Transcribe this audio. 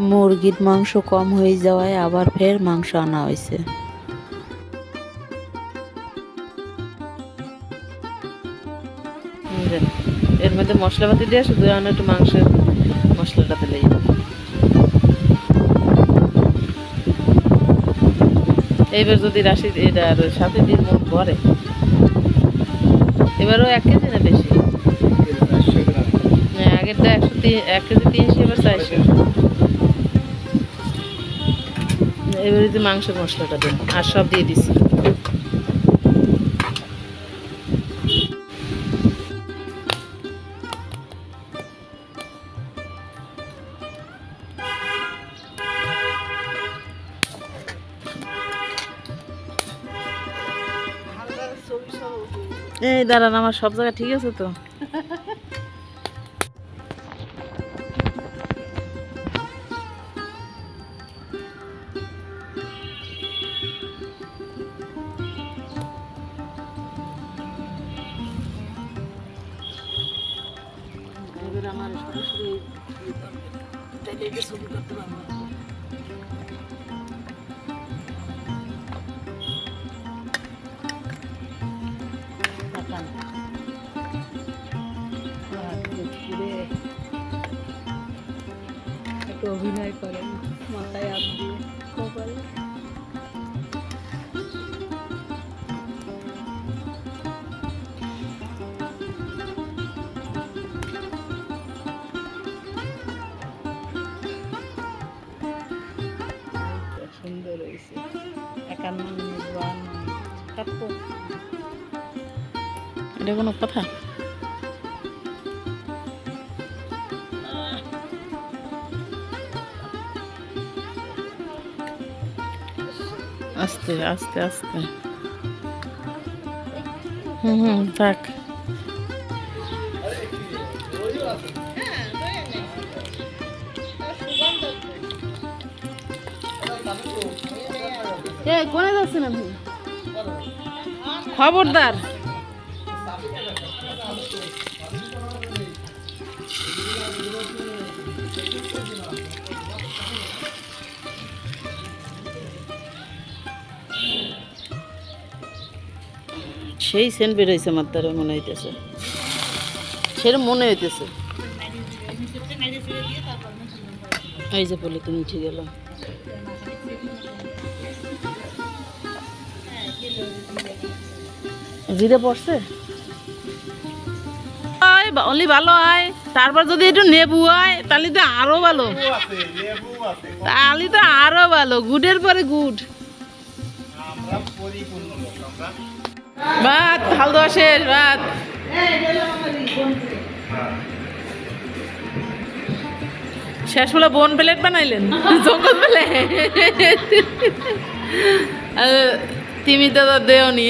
মুরগির মাংস কম হয়ে যাওয়ায় আবার ফের মাংস আনা হয়েছে। এর মধ্যে মশলাপাতি দিয়ে শুধু একটু মাংসের মশলাটা দিলেই এইবার যদি রাশি এটার সাথে দিয়ে মন করে এবারও 1 কেজি না বেশি, হ্যাঁ আগেরটা 1 কেজি 300, এবার 400। এবার যে মাংসের মশলাটা দেন আর সব দিয়ে দিছি। এই দাঁড়ান, আমার সব জায়গা ঠিক আছে তো? আমার সরাসরি ছবি করতে পারবো। একটু অভিনয় করেন, মাথায় হাত দিয়ে কপালে। সুন্দর হয়েছে। 51 মিনিট 52 মিনিট কাটবো। এটা কোনো কথা? আস্তে আস্তে আস্তে, থাক। কোনে যাচ্ছেন আপনি? খবরদার। সেই সেন্ট বেরোইছে আমার দ্বারা মনে হইতেছে, সেরকম মনে হইতেছে। এই যে বলে তুমি উঠে গেল। জিরে পড়ছে অনলি ভালো হয়, তারপর যদি একটু নেবু হয় তাহলে তো আরো ভালো, তাহলে তো আরো ভালো, গুড়ের পরে গুড়। ভাত হাল দেওয়া শেষ, ভাত শেষ হলো। বোন প্লেট বানাইলেন জঙ্গল পেলে তিমি দাদা দেও নি।